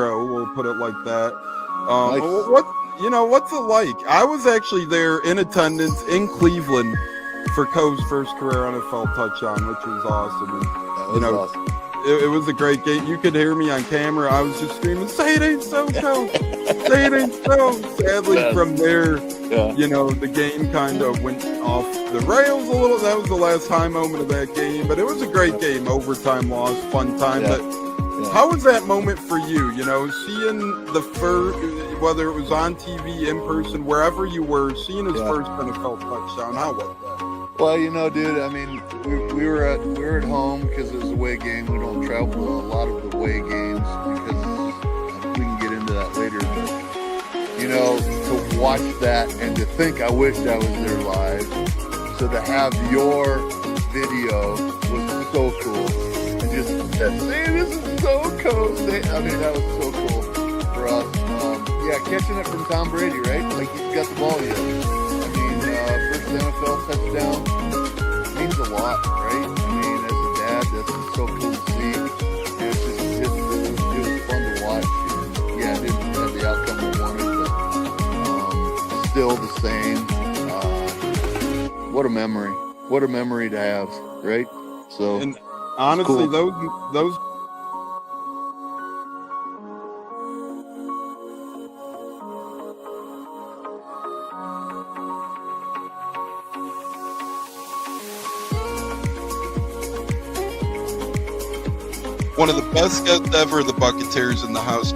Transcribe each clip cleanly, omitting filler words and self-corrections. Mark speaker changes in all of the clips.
Speaker 1: We'll put it like that.
Speaker 2: Nice.
Speaker 1: What's it like? I was actually there in attendance in Cleveland for Coe's first career NFL touchdown, which was awesome. And,
Speaker 2: Awesome.
Speaker 1: It was a great game. You could hear me on camera. I was just screaming, "Say it ain't so, Coe! Say it ain't so!" Sadly, from there, the game kind of went off the rails a little. That was the last high moment of that game, but it was a great game. Overtime loss, fun time.
Speaker 2: Yeah.
Speaker 1: But how was that moment for you? Seeing the first, whether it was on TV, in person, wherever you were, seeing his first NFL touchdown. How was that?
Speaker 2: Well, dude, I mean, we were at home because it was a away game. We don't travel to a lot of the away games because we can get into that later. But, to watch that and to think I wished I was there live. So to have your video was so cool. And just that, this is so cool. I mean, that was so cool for us. Catching it from Tom Brady, right? Like, he's got the ball yet. I mean, first NFL touchdown means a lot, right? I mean, as a dad, that's so cool to see. And it was fun to watch. And, it didn't have the outcome we wanted, but still the same. What a memory! What a memory to have, right? So,
Speaker 1: and honestly,
Speaker 2: cool.
Speaker 1: those. One of the best guests ever, the Buccateers in the house.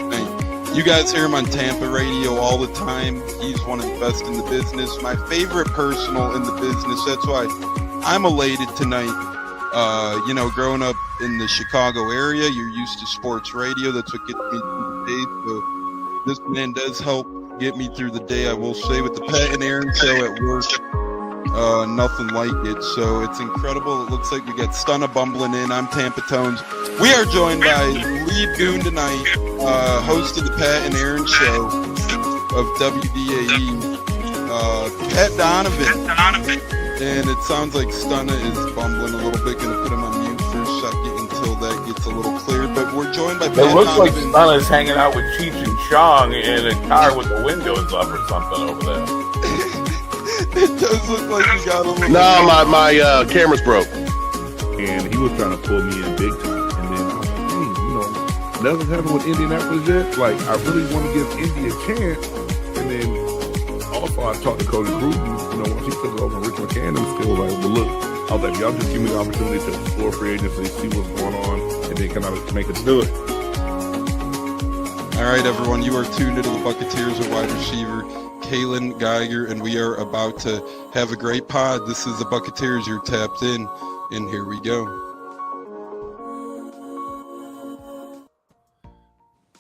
Speaker 1: You guys hear him on Tampa radio all the time. He's one of the best in the business. My favorite personal in the business. That's why I'm elated tonight. Growing up in the Chicago area, you're used to sports radio. That's what gets me through the day. So this man does help get me through the day, I will say, with the Pat and Aaron show at work. Nothing like it. So it's incredible. It looks like we got Stunna bumbling in. I'm Tampa Tones. We are joined by lead goon tonight, host of the Pat and Aaron show of WDAE, Pat Donovan. And it sounds like Stunna is bumbling a little bit. Gonna put him on mute for a second until that gets a little clear. But we're joined by Pat Donovan.
Speaker 3: It looks like Stunna's hanging out with Cheech and Chong in a car with the windows up or something over there.
Speaker 1: It does look like you got a little...
Speaker 4: No, my camera's broke.
Speaker 5: And he was trying to pull me in big time. And then I was like, nothing's happened with Indianapolis yet. Like, I really want to give Indy a chance. And then also I talked to Cody Gruden, once he took over Rich McCann and still like, well, look, I was like, y'all just give me the opportunity to explore free agency, see what's going on, and then can I make us do it.
Speaker 1: All right, everyone, you are tuned into the Buccateers at wide receiver, Kalen Geiger, and we are about to have a great pod. This is the Buccateers. You're tapped in, and here we go.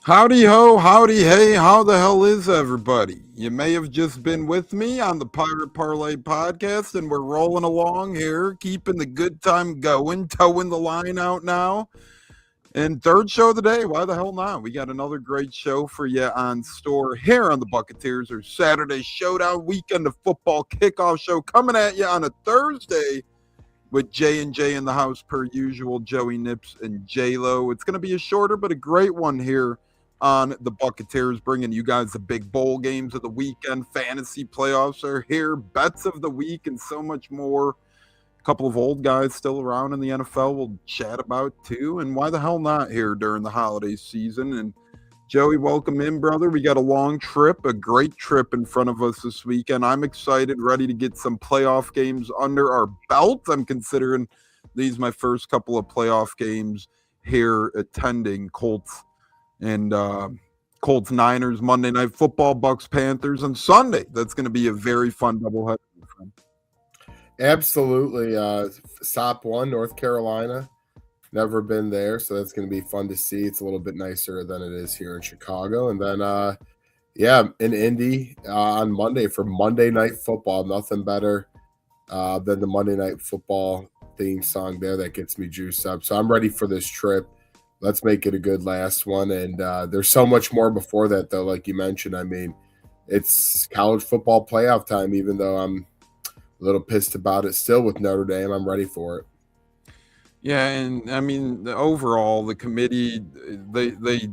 Speaker 1: Howdy ho, howdy hey, how the hell is everybody? You may have just been with me on the Pirate Parlay podcast, and we're rolling along here, keeping the good time going, towing the line out now. And third show of the day, why the hell not? We got another great show for you on store here on the Buccateers, our Saturday Showdown Weekend of Football Kickoff show coming at you on a Thursday with J&J in the house per usual, Joey Nips and J-Lo. It's going to be a shorter but a great one here on the Buccateers, bringing you guys the big bowl games of the weekend. Fantasy playoffs are here, bets of the week, and so much more. Couple of old guys still around in the NFL we'll chat about too, and why the hell not here during the holiday season. And Joey, welcome in, brother. We got a long trip, a great trip in front of us this weekend. I'm excited, ready to get some playoff games under our belt. I'm considering these my first couple of playoff games here attending. Colts Niners Monday Night Football, Bucs Panthers on Sunday. That's going to be a very fun doubleheader.
Speaker 6: Absolutely. SOP 1, North Carolina. Never been there, so that's going to be fun to see. It's a little bit nicer than it is here in Chicago. And then, in Indy on Monday for Monday Night Football. Nothing better than the Monday Night Football theme song there that gets me juiced up. So I'm ready for this trip. Let's make it a good last one. And there's so much more before that, though, like you mentioned. I mean, it's college football playoff time, even though I'm a little pissed about it still with Notre Dame. I'm ready for it. Yeah, and I mean, overall, the committee, they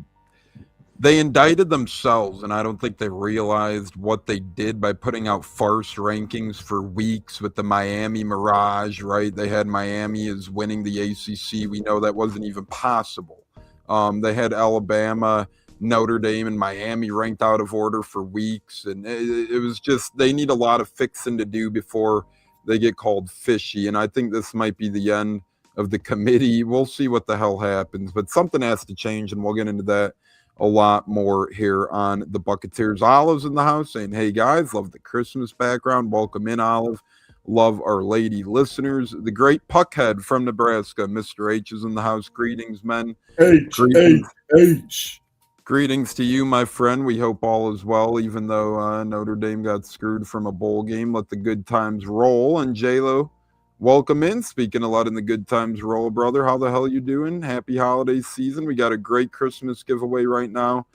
Speaker 1: they indicted themselves, and I don't think they realized what they did by putting out farce rankings for weeks with the Miami Mirage, right? They had Miami as winning the ACC. We know that wasn't even possible. They had Alabama, Notre Dame, and Miami ranked out of order for weeks, and it was just they need a lot of fixing to do before they get called fishy, and I think this might be the end of the committee. We'll see what the hell happens, but something has to change, and we'll get into that a lot more here on the Buccateers. Olive's in the house saying, hey guys, love the Christmas background. Welcome in, Olive. Love our lady listeners. The great Puckhead from Nebraska, Mr. H, is in the house. Greetings, men.
Speaker 6: H.
Speaker 1: Greetings to you, my friend. We hope all is well, even though Notre Dame got screwed from a bowl game. Let the good times roll. And J-Lo, welcome in. Speaking a lot in the good times roll, brother. How the hell you doing? Happy holiday season. We got a great Christmas giveaway right now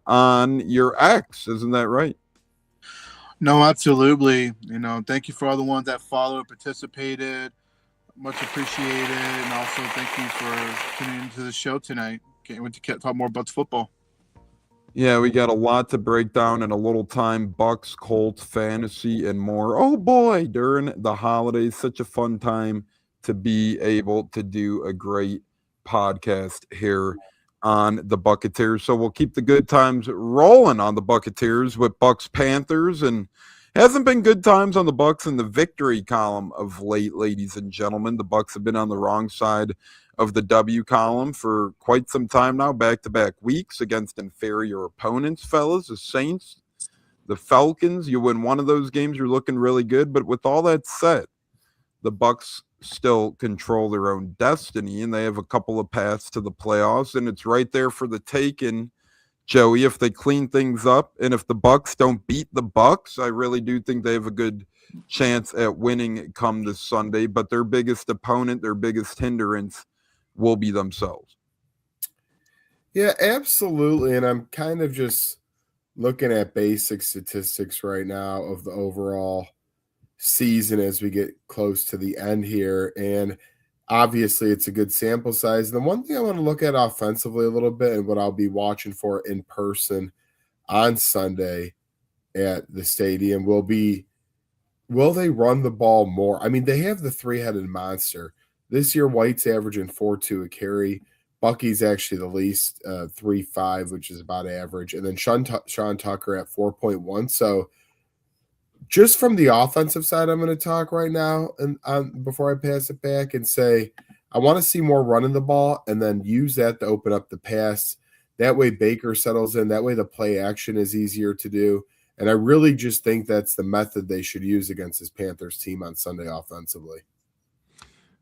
Speaker 1: on your X. Isn't that right?
Speaker 7: No, absolutely. Thank you for all the ones that followed, participated. Much appreciated. And also thank you for tuning into the show tonight. Can't wait to talk more about football.
Speaker 1: Yeah, we got a lot to break down in a little time. Bucs, Colts, fantasy, and more. Oh boy, during the holidays, such a fun time to be able to do a great podcast here on the Buccateers. So we'll keep the good times rolling on the Buccateers with Bucs Panthers, and hasn't been good times on the Bucs in the victory column of late, ladies and gentlemen. The Bucs have been on the wrong side of the W column for quite some time now, back-to-back weeks against inferior opponents, fellas. The Saints, the Falcons, you win one of those games, you're looking really good. But with all that said, the Bucs still control their own destiny, and they have a couple of paths to the playoffs, and it's right there for the taking, Joey. If they clean things up, and if the Bucs don't beat the Bucs, I really do think they have a good chance at winning come this Sunday. But their biggest opponent, their biggest hindrance, will be themselves.
Speaker 6: Yeah, absolutely. And I'm kind of just looking at basic statistics right now of the overall season as we get close to the end here. And obviously it's a good sample size. And the one thing I want to look at offensively a little bit, and what I'll be watching for in person on Sunday at the stadium, will they run the ball more? I mean, they have the three-headed monster. This year, White's averaging 4.2 a carry. Bucky's actually the least, 3.5, which is about average. And then Sean Tucker at 4.1. So just from the offensive side, I'm going to talk right now and before I pass it back and say I want to see more running the ball and then use that to open up the pass. That way Baker settles in. That way the play action is easier to do. And I really just think that's the method they should use against this Panthers team on Sunday offensively.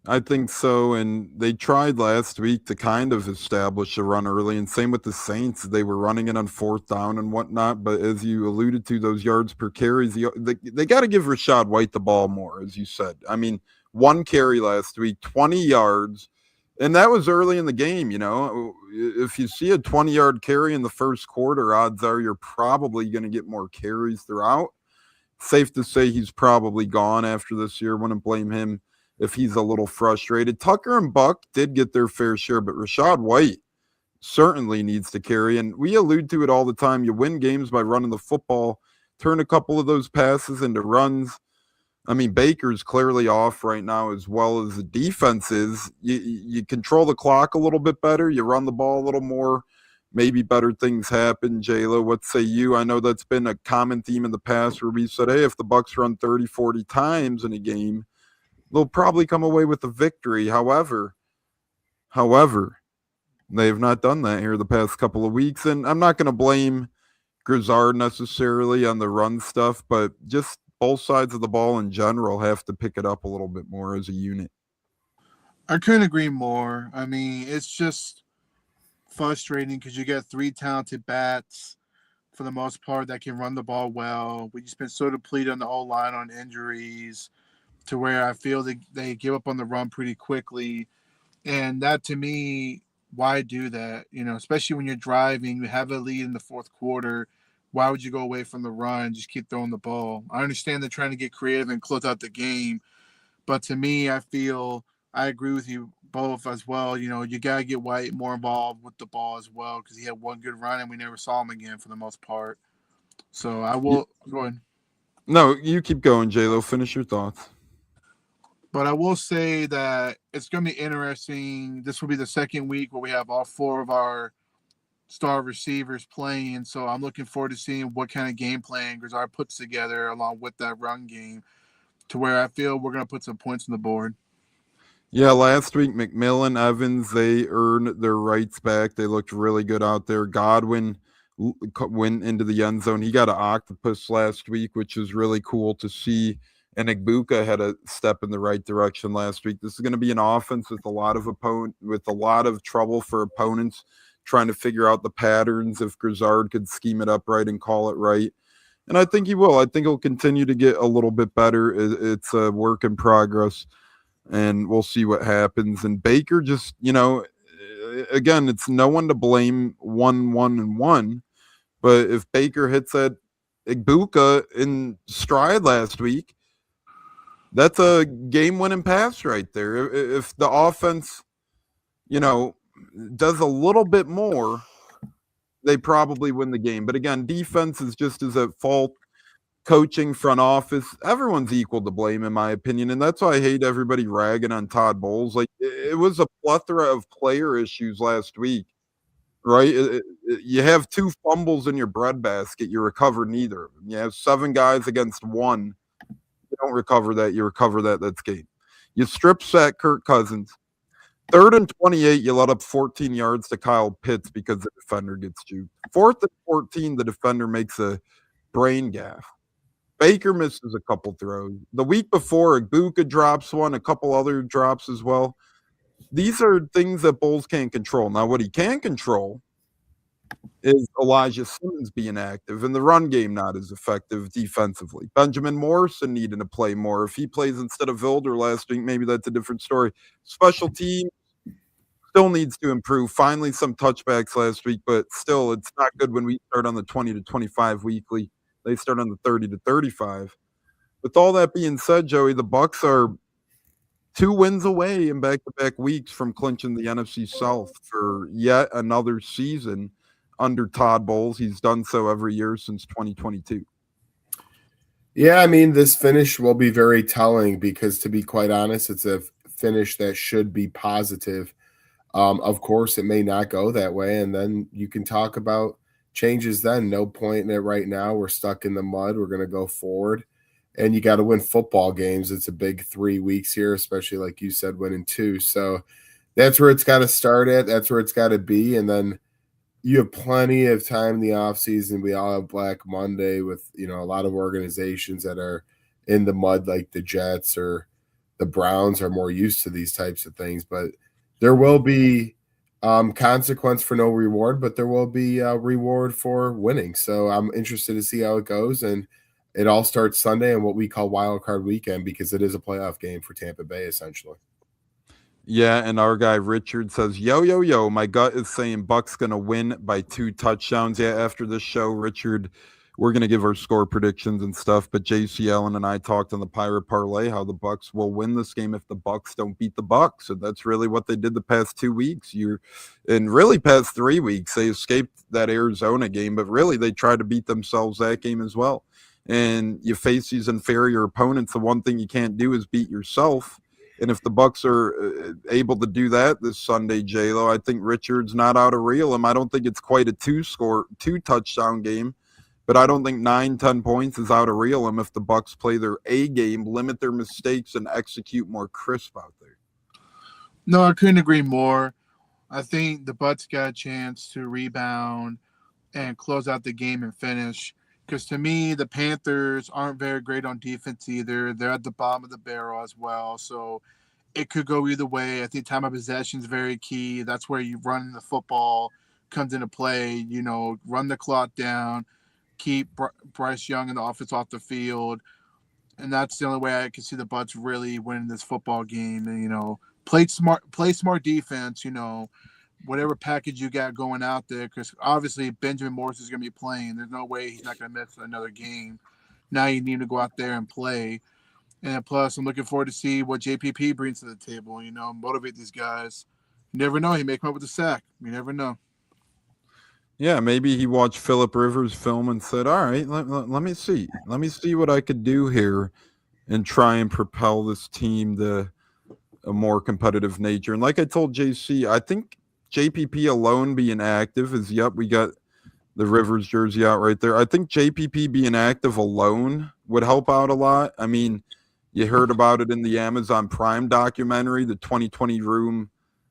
Speaker 1: I think so, and they tried last week to kind of establish a run early, and same with the Saints. They were running it on fourth down and whatnot, but as you alluded to, those yards per carries, they got to give Rachaad White the ball more, as you said. I mean, one carry last week, 20 yards, and that was early in the game. If you see a 20-yard carry in the first quarter, odds are you're probably going to get more carries throughout. Safe to say he's probably gone after this year. Wouldn't blame him if he's a little frustrated. Tucker and Buck did get their fair share, but Rachaad White certainly needs to carry. And we allude to it all the time. You win games by running the football, turn a couple of those passes into runs. I mean, Baker's clearly off right now as well as the defense is. You control the clock a little bit better. You run the ball a little more. Maybe better things happen. J-Lo, what say you? I know that's been a common theme in the past where we said, hey, if the Bucs run 30, 40 times in a game, they'll probably come away with a victory. However, they have not done that here the past couple of weeks. And I'm not going to blame Grizzard necessarily on the run stuff, but just both sides of the ball in general have to pick it up a little bit more as a unit.
Speaker 7: I couldn't agree more. I mean, it's just frustrating because you get three talented bats for the most part that can run the ball well. We just been so depleted on the O-line on injuries, to where I feel they give up on the run pretty quickly. And that, to me, why do that? Especially when you're driving, you have a lead in the fourth quarter. Why would you go away from the run? Just keep throwing the ball. I understand they're trying to get creative and close out the game. But to me, I feel I agree with you both as well. You got to get White more involved with the ball as well because he had one good run and we never saw him again for the most part. So I will go ahead.
Speaker 1: No, you keep going, J-Lo. Finish your thoughts.
Speaker 7: But I will say that it's going to be interesting. This will be the second week where we have all 4 of our star receivers playing. So I'm looking forward to seeing what kind of game plan Grizzard puts together along with that run game to where I feel we're going to put some points on the board.
Speaker 1: Yeah, last week, McMillan, Evans, they earned their rights back. They looked really good out there. Godwin went into the end zone. He got an octopus last week, which is really cool to see. And Igbuka had a step in the right direction last week. This is going to be an offense with a lot of trouble for opponents trying to figure out the patterns if Grizzard could scheme it up right and call it right. And I think he will. I think he'll continue to get a little bit better. It's a work in progress, and we'll see what happens. And Baker just, again, it's no one to blame 1-1-1. But if Baker hits that Igbuka in stride last week, that's a game-winning pass right there. If the offense, does a little bit more, they probably win the game. But again, defense is just as at fault. Coaching, front office, everyone's equal to blame, in my opinion. And that's why I hate everybody ragging on Todd Bowles. Like, it was a plethora of player issues last week, right? You have 2 fumbles in your breadbasket. You recover neither of them. You have 7 guys against 1. You don't recover that. You recover that. That's game. You strip sack Kirk Cousins. 3rd and 28, you let up 14 yards to Kyle Pitts because the defender gets juked. 4th and 14, the defender makes a brain gaff. Baker misses a couple throws. The week before, Igbuka drops one, a couple other drops as well. These are things that Bowles can't control. Now, what he can control is Elijah Simmons being active and the run game not as effective defensively. Benjamin Morrison needing to play more. If he plays instead of Vilder last week, maybe that's a different story. Special team still needs to improve. Finally, some touchbacks last week, but still, it's not good when we start on the 20 to 25 weekly. They start on the 30 to 35. With all that being said, Joey, the Bucs are 2 wins away in back-to-back weeks from clinching the NFC South for yet another season under Todd Bowles. He's done so every year since 2022.
Speaker 6: Yeah, I mean, this finish will be very telling because, to be quite honest, it's a finish that should be positive. Of course, it may not go that way, and then you can talk about changes then. No point in it right now. We're stuck in the mud. We're going to go forward, and you got to win football games. It's a big 3 weeks here, especially like you said, winning 2. So that's where it's got to start at. That's where it's got to be. And then you have plenty of time in the offseason. We all have Black Monday with, a lot of organizations that are in the mud, like the Jets or the Browns are more used to these types of things. But there will be consequence for no reward, but there will be a reward for winning. So I'm interested to see how it goes. And it all starts Sunday in what we call wild card weekend because it is a playoff game for Tampa Bay, essentially.
Speaker 1: Yeah, and our guy Richard says, yo, my gut is saying Bucs going to win by 2 touchdowns. Yeah, after this show, Richard, we're going to give our score predictions and stuff, but JC Allen and I talked on the Pirate Parlay how the Bucs will win this game if the Bucs don't beat the Bucs. And that's really what they did the past 2 weeks. And really past 3 weeks. They escaped that Arizona game, but really they tried to beat themselves that game as well. And you face these inferior opponents. The one thing you can't do is beat yourself. And if the Bucs are able to do that this Sunday, J-Lo, I think Richard's not out of reel him. I don't think it's quite a 2-touchdown game. But I don't think 9-10 points is out of reel them if the Bucs play their A game, limit their mistakes, and execute more crisp out there.
Speaker 7: No, I couldn't agree more. I think the Bucs got a chance to rebound and close out the game and finish. Because to me, the Panthers aren't very great on defense either. They're at the bottom of the barrel as well. So it could go either way. I think time of possession is very key. That's where you run the football comes into play. Run the clock down. Keep Bryce Young and the offense off the field. And that's the only way I can see the Bucs really winning this football game. And, play smart defense, whatever package you got going out there. Because obviously Benjamin Morrison is going to be playing. There's no way he's not going to miss another game. Now you need to go out there and play. And plus, I'm looking forward to see what JPP brings to the table. Motivate these guys. You never know. He may come up with a sack. You never know.
Speaker 1: Yeah, maybe he watched Phillip Rivers' film and said, all right, let me see. Let me see what I could do here and try and propel this team to a more competitive nature. And like I told JC, I think JPP alone being active is, we got the Rivers jersey out right there. I think JPP being active alone would help out a lot. I mean, you heard about it in the Amazon Prime documentary. The 2020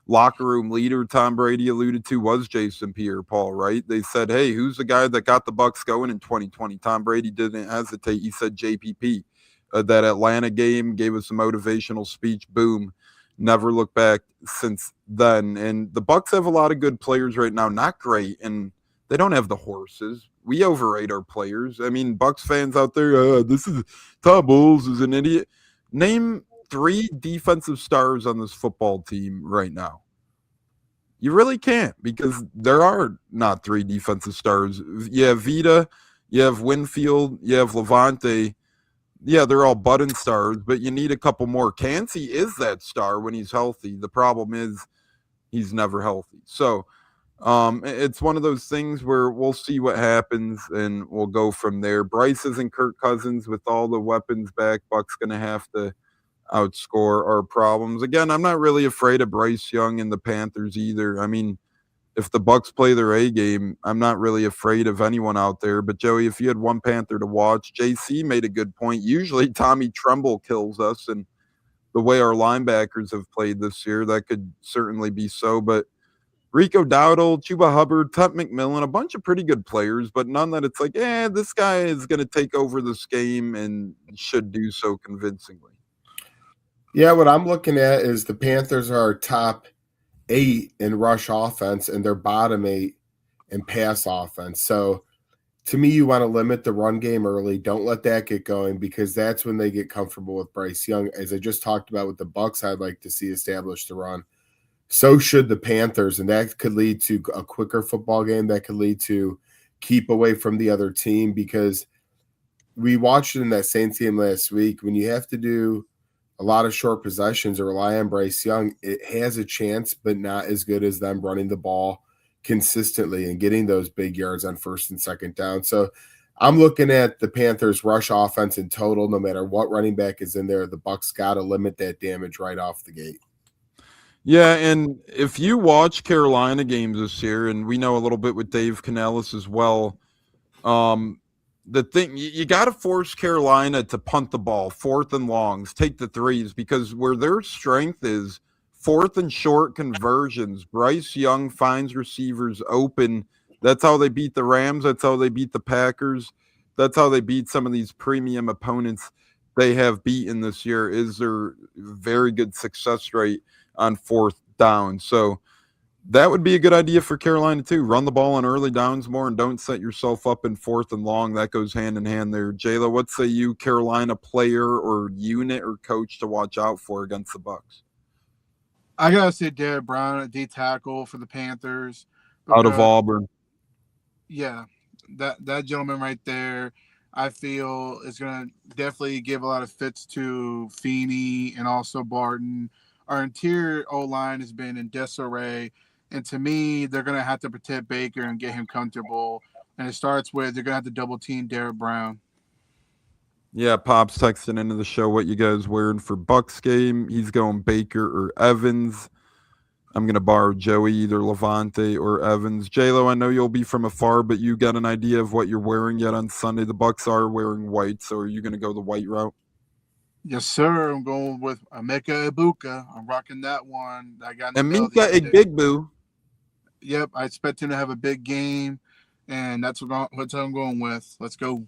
Speaker 1: locker room leader Tom Brady alluded to was Jason Pierre-Paul, right? They said, hey, who's the guy that got the Bucs going in 2020? Tom Brady didn't hesitate. He said JPP. That Atlanta game gave us a motivational speech. Boom. Never looked back since then. And the Bucs have a lot of good players right now. Not great, and they don't have the horses. We overrate our players. I mean, Bucs fans out there, this is Todd Bowles is an idiot. Name 3 defensive stars on this football team right now. You really can't, because there are not 3 defensive stars. You have Vita, you have Winfield, you have Levante. Yeah, they're all budding stars, but you need a couple more. Kancey is that star when he's healthy. The problem is he's never healthy. So it's one of those things where we'll see what happens and we'll go from there. Bryce isn't Kirk Cousins with all the weapons back. Bucks going to have to outscore our problems. Again, I'm not really afraid of Bryce Young and the Panthers either. I mean, if the Bucs play their A game, I'm not really afraid of anyone out there. But Joey, if you had one Panther to watch, JC made a good point. Usually Tommy Tremble kills us, and the way our linebackers have played this year, that could certainly be so. But Rico Dowdle, Chuba Hubbard, Tutt McMillan, a bunch of pretty good players, but none that it's like, this guy is going to take over this game and should do so convincingly.
Speaker 6: Yeah, what I'm looking at is the Panthers are top 8 in rush offense and they're bottom 8 in pass offense. So to me, you want to limit the run game early. Don't let that get going, because that's when they get comfortable with Bryce Young. As I just talked about with the Bucs, I'd like to see establish the run. So should the Panthers, and that could lead to a quicker football game. That could lead to keep away from the other team, because we watched it in that Saints game last week. When you have to do a lot of short possessions or rely on Bryce Young, it has a chance, but not as good as them running the ball consistently and getting those big yards on first and second down. So I'm looking at the Panthers rush offense in total. No matter what running back is in there, the Bucs got to limit that damage right off the gate.
Speaker 1: Yeah, and if you watch Carolina games this year, and we know a little bit with Dave Canellis as well, the thing, you got to force Carolina to punt the ball, 4th and longs, take the 3s, because where their strength is 4th and short conversions. Bryce Young finds receivers open. That's how they beat the Rams. That's how they beat the Packers. That's how they beat some of these premium opponents they have beaten this year, is their very good success rate on 4th down. So that would be a good idea for Carolina too. Run the ball on early downs more and don't set yourself up in 4th and long. That goes hand in hand there. Jayla, what say you, Carolina player or unit or coach to watch out for against the Bucs?
Speaker 7: I gotta say Derek Brown at D tackle for the Panthers.
Speaker 1: Out of Auburn.
Speaker 7: Yeah, that gentleman right there, I feel is going to definitely give a lot of fits to Feeney and also Barton. Our interior O-line has been in disarray, and to me, they're going to have to protect Baker and get him comfortable. And it starts with they're going to have to double team Derek Brown.
Speaker 1: Yeah, Pop's texting into the show what you guys wearing for Bucs game. He's going Baker or Evans. I'm going to borrow Joey, either Levante or Evans. J-Lo, I know you'll be from afar, but you got an idea of what you're wearing yet on Sunday. The Bucs are wearing white, so are you going to go the white route?
Speaker 7: Yes, sir. I'm going with Emeka Egbuka. I'm rocking that one. I got
Speaker 1: Emeka Egbuka.
Speaker 7: Yep, I expect him to have a big game, and that's what I'm going with. Let's go.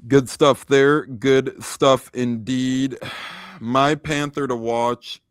Speaker 1: Good stuff there. Good stuff indeed. My Panther to watch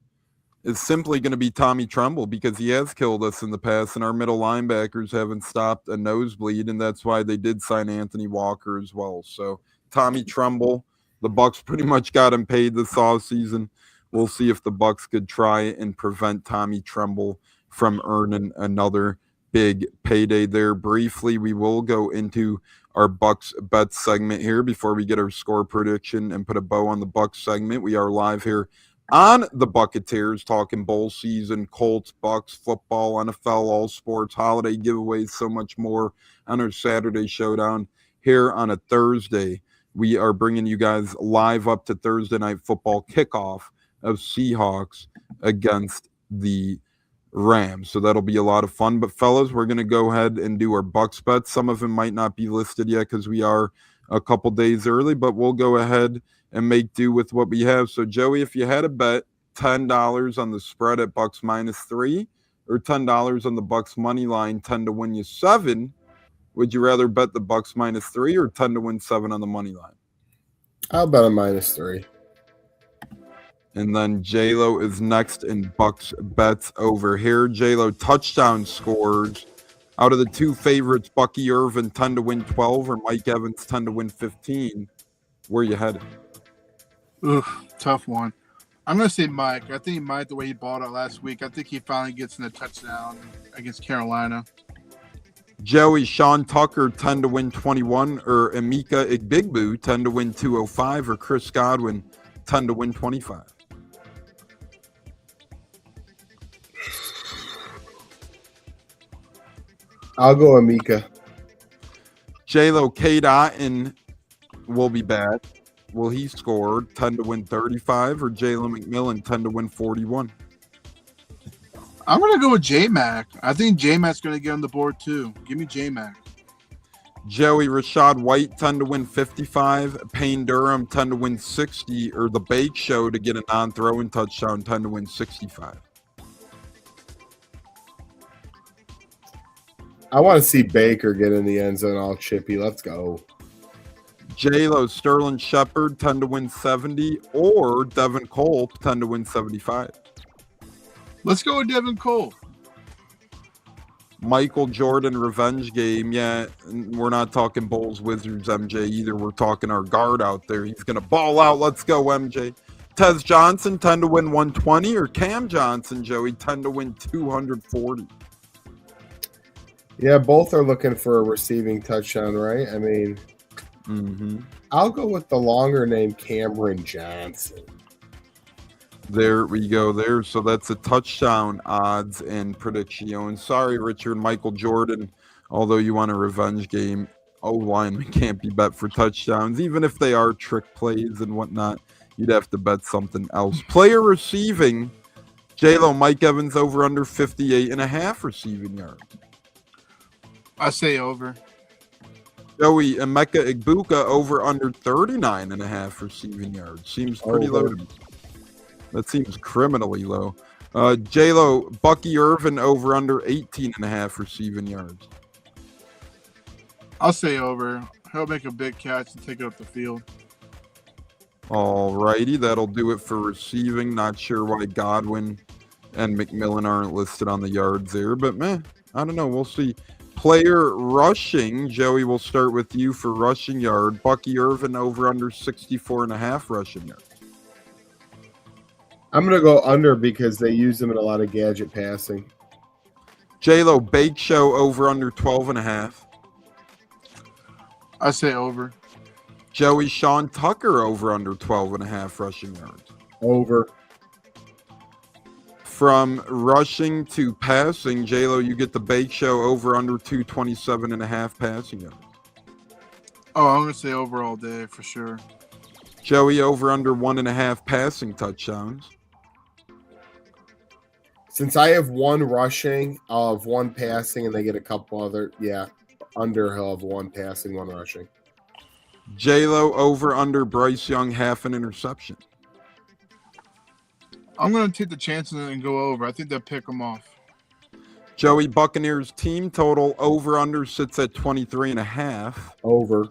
Speaker 1: is simply going to be Tommy Tremble, because he has killed us in the past, and our middle linebackers haven't stopped a nosebleed, and that's why they did sign Anthony Walker as well. So Tommy Tremble, the Bucs pretty much got him paid this offseason. We'll see if the Bucs could try and prevent Tommy Tremble from earning another big payday there. Briefly, we will go into our Bucs Bets segment here before we get our score prediction and put a bow on the Bucs segment. We are live here on the Buccateers, talking bowl season, Colts, Bucs, football, NFL, all sports, holiday giveaways, so much more on our Saturday showdown here on a Thursday. We are bringing you guys live up to Thursday night football kickoff of Seahawks against the Rams. So that'll be a lot of fun. But fellas, we're going to go ahead and do our Bucs bets. Some of them might not be listed yet because we are a couple days early, but we'll go ahead and make do with what we have. So Joey, if you had a bet $10 on the spread at Bucs -3 or $10 on the Bucs money line, 10 to win you 7, would you rather bet the Bucs -3 or 10 to win 7 on the money line?
Speaker 6: I'll bet a -3.
Speaker 1: And then J-Lo is next in Bucs Bets over here. J-Lo touchdown scores. Out of the two favorites, Bucky Irvin 10 to win 12 or Mike Evans 10 to win 15. Where you headed?
Speaker 7: Oof, tough one. I'm going to say Mike. I think Mike, the way he balled out last week, I think he finally gets in a touchdown against Carolina.
Speaker 1: Joey, Sean Tucker 10 to win 21 or Emeka Igbigbu 10 to win 205 or Chris Godwin 10 to win 25.
Speaker 6: I'll go Emeka.
Speaker 1: J-Lo, K. Dotton will be back. Will he score 10 to win 35 or Jalen McMillan 10 to win 41?
Speaker 7: I'm going to go with J-Mac. I think J-Mac's going to get on the board too. Give me J-Mac.
Speaker 1: Joey, Rashad White 10 to win 55, Payne Durham 10 to win 60, or the Bake Show to get a non-throwing touchdown 10 to win 65.
Speaker 6: I want to see Baker get in the end zone all chippy. Let's go.
Speaker 1: J-Lo, Sterling Shepard 10 to win 70, or Devin Cole 10 to win 75.
Speaker 7: Let's go with Devin Cole.
Speaker 1: Michael Jordan revenge game. Yeah, we're not talking Bulls, Wizards, MJ either. We're talking our guard out there. He's going to ball out. Let's go, MJ. Tez Johnson 10 to win 120, or Cam Johnson, Joey 10 to win 240.
Speaker 6: Yeah, both are looking for a receiving touchdown, right? I mean, I'll go with the longer name Cameron Johnson.
Speaker 1: There we go there. So that's a touchdown odds and prediction. Sorry, Richard, Michael Jordan, although you want a revenge game, O-lineman can't be bet for touchdowns. Even if they are trick plays and whatnot, you'd have to bet something else. Player receiving, J-Lo, Mike Evans over under 58.5 receiving yards.
Speaker 7: I say over.
Speaker 1: Joey, Emeka Igbukka over under 39.5 receiving yards. Seems pretty low to me. That seems criminally low. J-Lo, Bucky Irvin over under 18.5 receiving yards.
Speaker 7: I'll say over. He'll make a big catch and take it up the field.
Speaker 1: All righty, that'll do it for receiving. Not sure why Godwin and McMillan aren't listed on the yards there, but man, I don't know. We'll see. Player rushing, Joey, we'll start with you for rushing yard. Bucky Irvin over under 64.5 rushing yards.
Speaker 6: I'm going to go under because they use him in a lot of gadget passing.
Speaker 1: J-Lo, Bake Show over under 12.5.
Speaker 7: I say over.
Speaker 1: Joey, Sean Tucker over under 12.5 rushing yards.
Speaker 6: Over.
Speaker 1: From rushing to passing, J-Lo, you get the Bake Show over under 227.5 passing yards.
Speaker 7: Oh, I'm going to say over all day for sure.
Speaker 1: Joey, over under 1.5 passing touchdowns.
Speaker 6: Since I have one rushing, I'll have one passing, and they get a couple other. Yeah, under he'll have one passing, one rushing.
Speaker 1: J-Lo, over under Bryce Young, half an interception.
Speaker 7: I'm going to take the chances and go over. I think they'll pick them off.
Speaker 1: Joey, Buccaneers team total over under sits at 23.5.
Speaker 6: Over.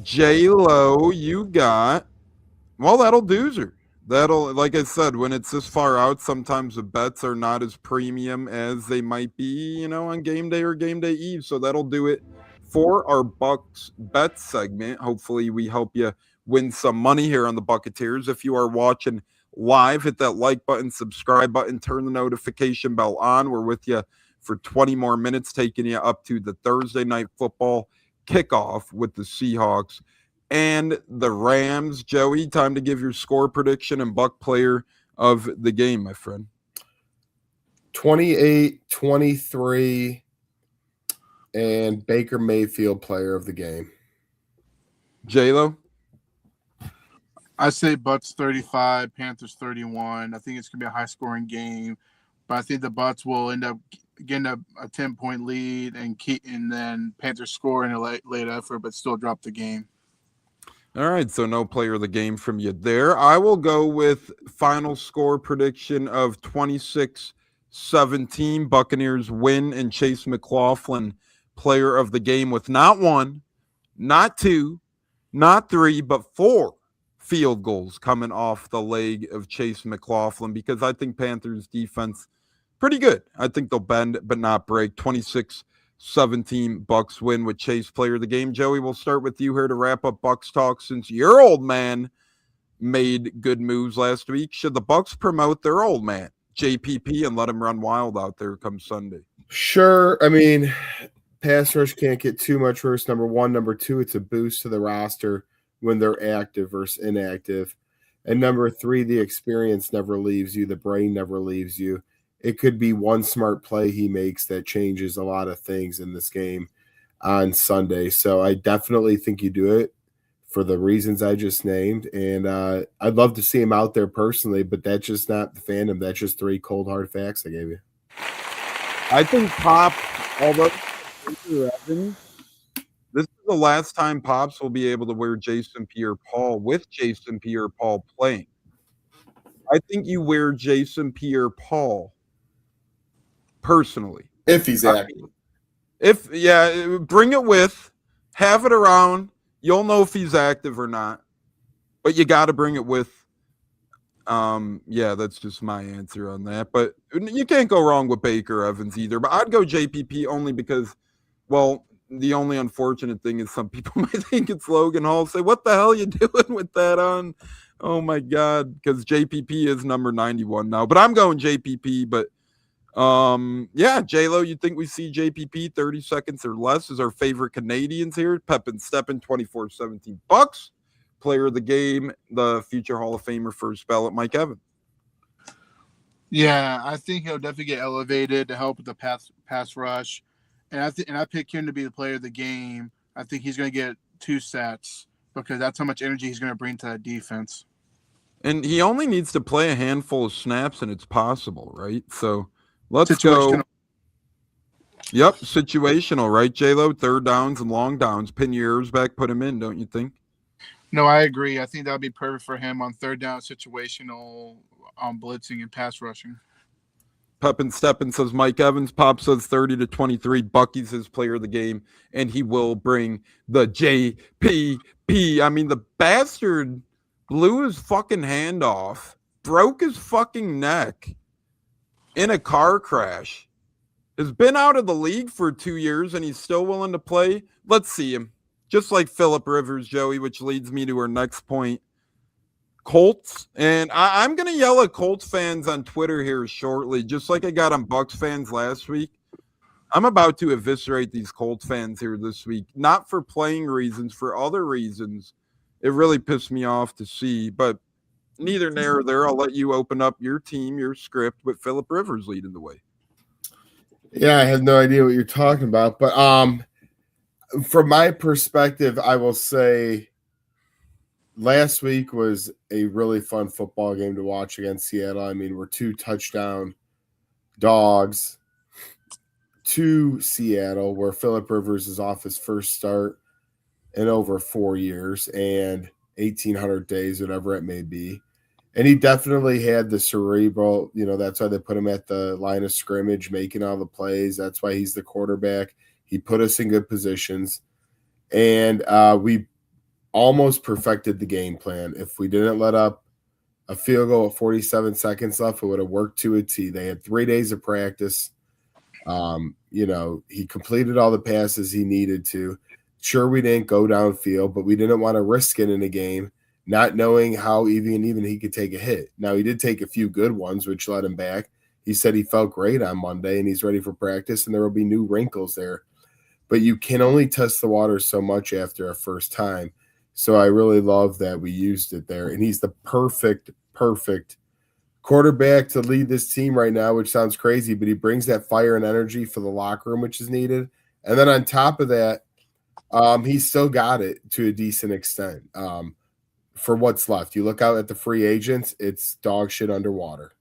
Speaker 1: J-Lo, you got, well, that'll doozer. That'll, like I said, when it's this far out, sometimes the bets are not as premium as they might be, on game day or game day eve. So that'll do it for our Bucs Bets segment. Hopefully we help you win some money here on the Buccateers. If you are watching live. Hit that like button, subscribe button, turn the notification bell on. We're with you for 20 more minutes, taking you up to the Thursday night football kickoff with the Seahawks and the Rams. Joey, time to give your score prediction and Buck player of the game, my friend.
Speaker 6: 28-23, and Baker Mayfield player of the game.
Speaker 1: J-Lo?
Speaker 7: I say Bucs 35, Panthers 31. I think it's going to be a high-scoring game, but I think the Bucs will end up getting a 10-point lead and then Panthers score in a late effort, but still drop the game.
Speaker 1: All right, so no player of the game from you there. I will go with final score prediction of 26-17. Buccaneers win, and Chase McLaughlin player of the game with not one, not two, not three, but 4 field goals coming off the leg of Chase McLaughlin, because I think Panthers defense pretty good. I think they'll bend but not break. 26-17 Bucs win with Chase player of the game. Joey, we'll start with you here to wrap up Bucs talk, since your old man made good moves last week. Should the Bucs promote their old man, JPP, and let him run wild out there come Sunday?
Speaker 6: Sure. I mean, pass rush can't get too much worse, number one. Number two, it's a boost to the roster when they're active versus inactive. And number three, the experience never leaves you. The brain never leaves you. It could be one smart play he makes that changes a lot of things in this game on Sunday. So I definitely think you do it for the reasons I just named. And I'd love to see him out there personally, but that's just not the fandom. That's just 3 cold, hard facts I gave you.
Speaker 1: I think Pop, although this is the last time Pops will be able to wear Jason Pierre-Paul with Jason Pierre-Paul playing. I think you wear Jason Pierre-Paul personally.
Speaker 6: If he's active.
Speaker 1: Bring it with, have it around. You'll know if he's active or not, but you got to bring it with. That's just my answer on that. But you can't go wrong with Baker Evans either. But I'd go JPP only because, well, the only unfortunate thing is some people might think it's Logan Hall. Say, what the hell are you doing with that on? Oh my God, because JPP is number 91 now. But I'm going JPP. But J-Lo, you think we see JPP 30 seconds or less is our favorite Canadians here? Pepin Steppen 24-17 Bucs. Player of the game, the future Hall of Famer, first ballot, Mike Evans.
Speaker 7: Yeah, I think he'll definitely get elevated to help with the pass rush. And I pick him to be the player of the game. I think he's going to get 2 sets because that's how much energy he's going to bring to that defense.
Speaker 1: And he only needs to play a handful of snaps, and it's possible, right? So let's go. Yep, situational, right, J-Lo? 3rd downs and long downs. Pin your ears back, put him in, don't you think?
Speaker 7: No, I agree. I think that would be perfect for him on 3rd down, situational, blitzing and pass rushing.
Speaker 1: Pepin Steppen says Mike Evans. Pop says 30-23. Bucky's his player of the game, and he will bring the JPP. I mean, the bastard blew his fucking hand off, broke his fucking neck in a car crash, has been out of the league for 2 years, and he's still willing to play. Let's see him. Just like Phillip Rivers, Joey, which leads me to our next point. Colts, and I'm going to yell at Colts fans on Twitter here shortly, just like I got on Bucs fans last week. I'm about to eviscerate these Colts fans here this week, not for playing reasons, for other reasons. It really pissed me off to see, but neither near nor there. I'll let you open up your team, your script, with Phillip Rivers leading the way.
Speaker 6: Yeah, I have no idea what you're talking about, but from my perspective, I will say last week was a really fun football game to watch against Seattle. I mean, we're 2 touchdown dogs to Seattle, where Phillip Rivers is off his first start in over 4 years and 1,800 days, whatever it may be. And he definitely had the cerebral, that's why they put him at the line of scrimmage, making all the plays. That's why he's the quarterback. He put us in good positions. And we almost perfected the game plan. If we didn't let up a field goal at 47 seconds left, it would have worked to a T. They had 3 days of practice. He completed all the passes he needed to. Sure, we didn't go downfield, but we didn't want to risk it in a game not knowing how even he could take a hit. Now, he did take a few good ones, which led him back. He said he felt great on Monday, and he's ready for practice, and there will be new wrinkles there. But you can only test the water so much after a first time. So I really love that we used it there. And he's the perfect quarterback to lead this team right now, which sounds crazy, but he brings that fire and energy for the locker room, which is needed. And then on top of that, he's still got it to a decent extent for what's left. You look out at the free agents, it's dog shit underwater.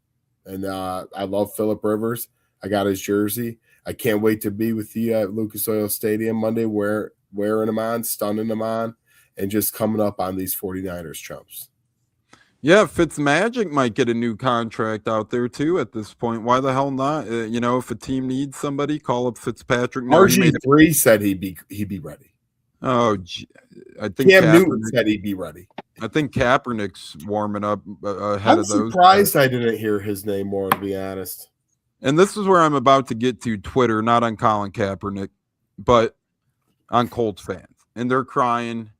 Speaker 6: And I love Phillip Rivers. I got his jersey. I can't wait to be with you at Lucas Oil Stadium Monday, wearing him on, stunning him on, and just coming up on these 49ers chumps.
Speaker 1: Yeah, Fitzmagic might get a new contract out there too at this point. Why the hell not? If a team needs somebody, call up Fitzpatrick.
Speaker 6: RG3 said he'd be ready.
Speaker 1: Oh, I think
Speaker 6: Cam Newton said he'd be ready.
Speaker 1: I think Kaepernick's warming up ahead of those.
Speaker 6: I'm surprised I didn't hear his name more, to be honest.
Speaker 1: And this is where I'm about to get to Twitter, not on Colin Kaepernick, but on Colts fans. And they're crying,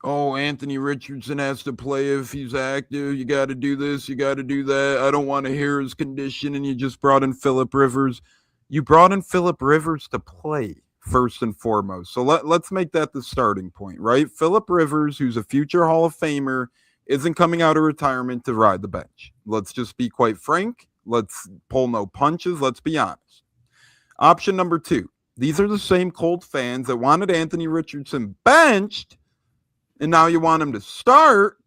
Speaker 1: oh, Anthony Richardson has to play if he's active. You got to do this. You got to do that. I don't want to hear his condition. And you just brought in Phillip Rivers. You brought in Phillip Rivers to play first and foremost. So let's make that the starting point, right? Phillip Rivers, who's a future Hall of Famer, isn't coming out of retirement to ride the bench. Let's just be quite frank. Let's pull no punches. Let's be honest. Option number 2. These are the same Colts fans that wanted Anthony Richardson benched, and now you want him to start.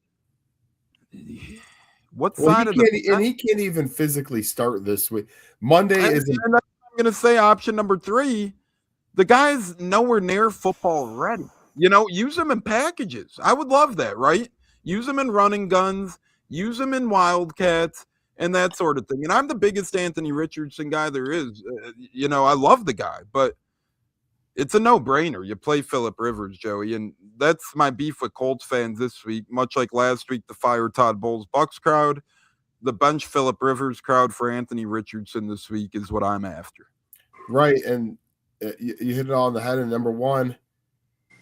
Speaker 1: What side of the...
Speaker 6: And he can't even physically start this week. Monday is...
Speaker 1: I'm going to say option number 3. The guy's nowhere near football ready. Use him in packages. I would love that, right? Use him in running guns. Use him in Wildcats. And that sort of thing. And I'm the biggest Anthony Richardson guy there is. I love the guy, but it's a no-brainer. You play Phillip Rivers, Joey, and that's my beef with Colts fans this week. Much like last week, the fire Todd Bowles Bucs crowd, the bench Phillip Rivers crowd for Anthony Richardson this week is what I'm after.
Speaker 6: Right, and you hit it all on the head. And number 1,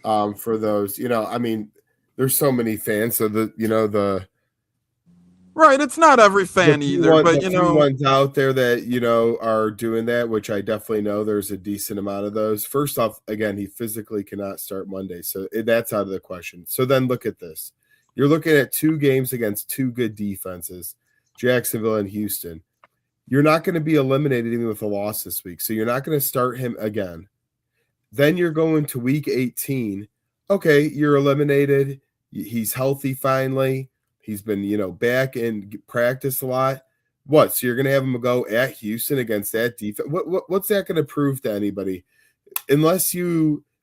Speaker 6: for those, there's so many fans. So the
Speaker 1: right, it's not every fan either, but
Speaker 6: few ones out there that are doing that, which I definitely know there's a decent amount of those. First off, again, he physically cannot start Monday, so that's out of the question. So then look at this: you're looking at 2 games against 2 good defenses, Jacksonville and Houston. You're not going to be eliminated even with a loss this week, so you're not going to start him again. Then you're going to week 18. Okay, you're eliminated. He's healthy finally. He's been, back in practice a lot. What? So you're going to have him go at Houston against that defense? What's that going to prove to anybody? Unless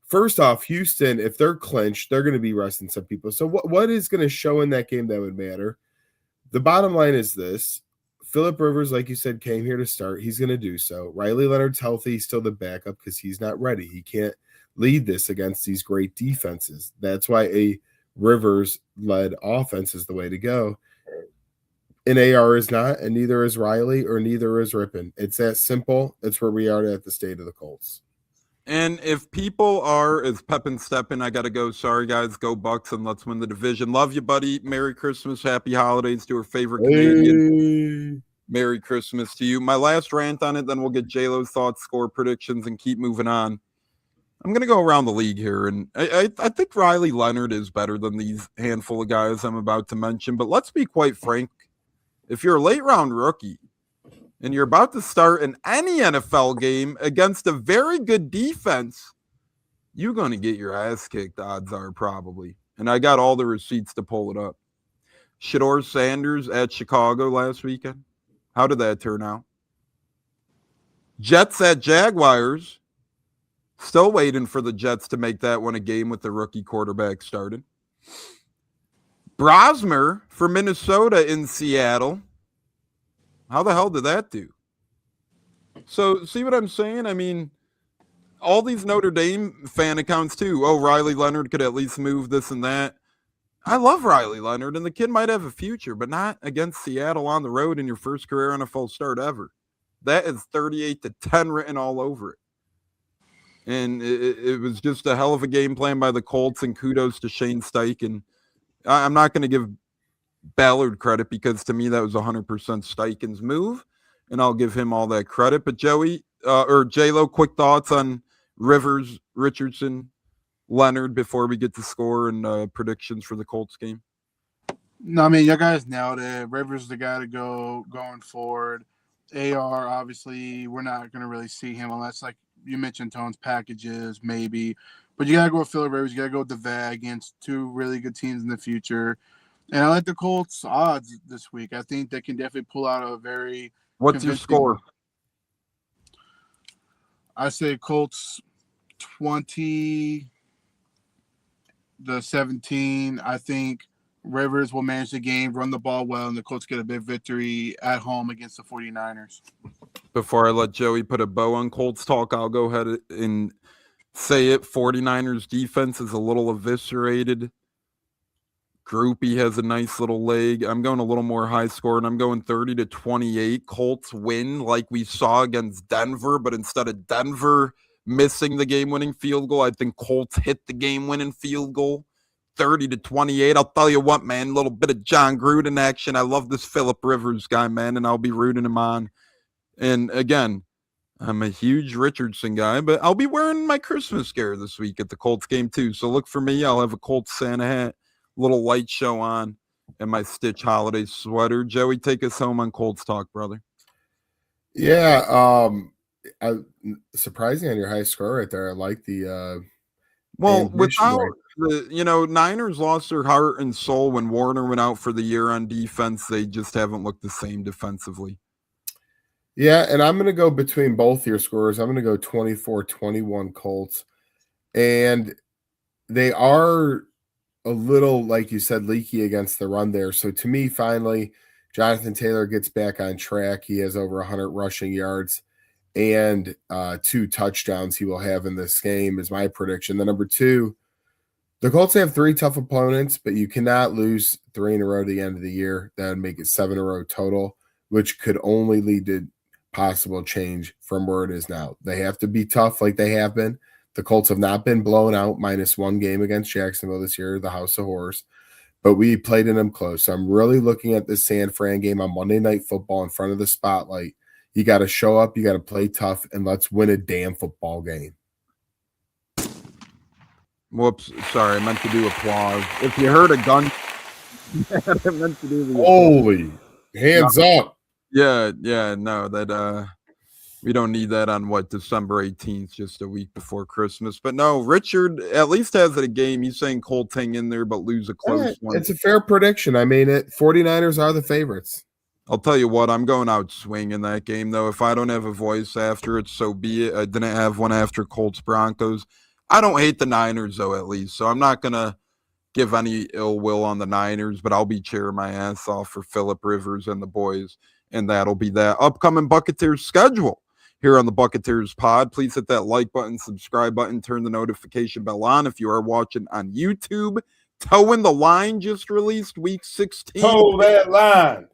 Speaker 6: first off, Houston, if they're clinched, they're going to be resting some people. So what is going to show in that game that would matter? The bottom line is this. Phillip Rivers, like you said, came here to start. He's going to do so. Riley Leonard's healthy. He's still the backup because he's not ready. He can't lead this against these great defenses. That's why a Rivers-led offense is the way to go. And AR is not, and neither is Riley, or neither is Rippon. It's that simple. That's where we are at the state of the Colts.
Speaker 1: And if people are, as Pep and Steppen, I got to go. Sorry, guys. Go Bucs, and let's win the division. Love you, buddy. Merry Christmas. Happy holidays to our favorite Canadian. Merry Christmas to you. My last rant on it, then we'll get J-Lo's thoughts, score predictions, and keep moving on. I'm going to go around the league here, and I think Riley Leonard is better than these handful of guys I'm about to mention. But let's be quite frank. If you're a late-round rookie and you're about to start in any NFL game against a very good defense, you're going to get your ass kicked, odds are probably. And I got all the receipts to pull it up. Shedeur Sanders at Chicago last weekend. How did that turn out? Jets at Jaguars. Still waiting for the Jets to make that one a game with the rookie quarterback started. Brosmer for Minnesota in Seattle. How the hell did that do? So, see what I'm saying? I mean, all these Notre Dame fan accounts too. Oh, Riley Leonard could at least move this and that. I love Riley Leonard, and the kid might have a future, but not against Seattle on the road in your first career NFL start ever. That is 38-10 written all over it. And it was just a hell of a game plan by the Colts, and kudos to Shane Steichen. I'm not going to give Ballard credit because to me that was 100% Steichen's move, and I'll give him all that credit. But Joey or J-Lo, quick thoughts on Rivers, Richardson, Leonard before we get to score and predictions for the Colts game.
Speaker 7: No, I mean, you guys nailed it. Rivers is the guy to go going forward. AR, obviously, we're not going to really see him unless, like you mentioned, Tone's packages, maybe. But you got to go with Phillip Rivers. You got to go with the VAG against two really good teams in the future. And I like the Colts odds this week. I think they can definitely pull out a very
Speaker 1: What's your score?
Speaker 7: I say Colts 20-17. I think Rivers will manage the game, run the ball well, and the Colts get a big victory at home against the 49ers.
Speaker 1: Before I let Joey put a bow on Colts talk, I'll go ahead and say it. 49ers defense is a little eviscerated. Groupie has a nice little leg. I'm going a little more high score, and I'm going 30-28. Colts win like we saw against Denver, but instead of Denver missing the game-winning field goal, I think Colts hit the game-winning field goal. 30-28. I'll tell you what, man, a little bit of John Gruden action. I love this Phillip Rivers guy, man, and I'll be rooting him on. And again, I'm a huge Richardson guy, but I'll be wearing my Christmas gear this week at the Colts game too. So look for me. I'll have a Colts Santa hat, little light show on, and my Stitch holiday sweater. Joey, take us home on Colts talk, brother.
Speaker 6: Yeah, surprising on your high score right there. I like the
Speaker 1: well, without the Niners lost their heart and soul when Warner went out for the year on defense. They just haven't looked the same defensively.
Speaker 6: Yeah, and I'm going to go between both your scores. I'm going to go 24-21 Colts. And they are a little, like you said, leaky against the run there. So to me, finally, Jonathan Taylor gets back on track. He has over 100 rushing yards and 2 touchdowns he will have in this game is my prediction. The number 2, the Colts have 3 tough opponents, but you cannot lose 3 in a row at the end of the year. That would make it 7 in a row total, which could only lead to possible change from where it is now. They have to be tough like they have been. The Colts have not been blown out -1 game against Jacksonville this year, the House of Horrors, but we played in them close. So I'm really looking at this San Fran game on Monday Night Football in front of the spotlight. You got to show up, you got to play tough, and let's win a damn football game.
Speaker 1: Whoops, sorry, I meant to do applause. If you heard a gun, I meant to do the
Speaker 6: holy hands up.
Speaker 1: Yeah, no, that we don't need that on December 18th, just a week before Christmas. But no, Richard at least has it a game. He's saying Colts hang in there, but lose a close one.
Speaker 6: It's a fair prediction. I mean, 49ers are the favorites.
Speaker 1: I'll tell you what, I'm going out swinging that game, though. If I don't have a voice after it, so be it. I didn't have one after Colts Broncos. I don't hate the Niners, though, at least. So I'm not going to give any ill will on the Niners, but I'll be cheering my ass off for Phillip Rivers and the boys. And that'll be that upcoming Buccateers schedule here on the Buccateers pod. Please hit that like button, subscribe button, turn the notification bell on. If you are watching on YouTube, Towing the Line just released week 16.
Speaker 8: Toe that line.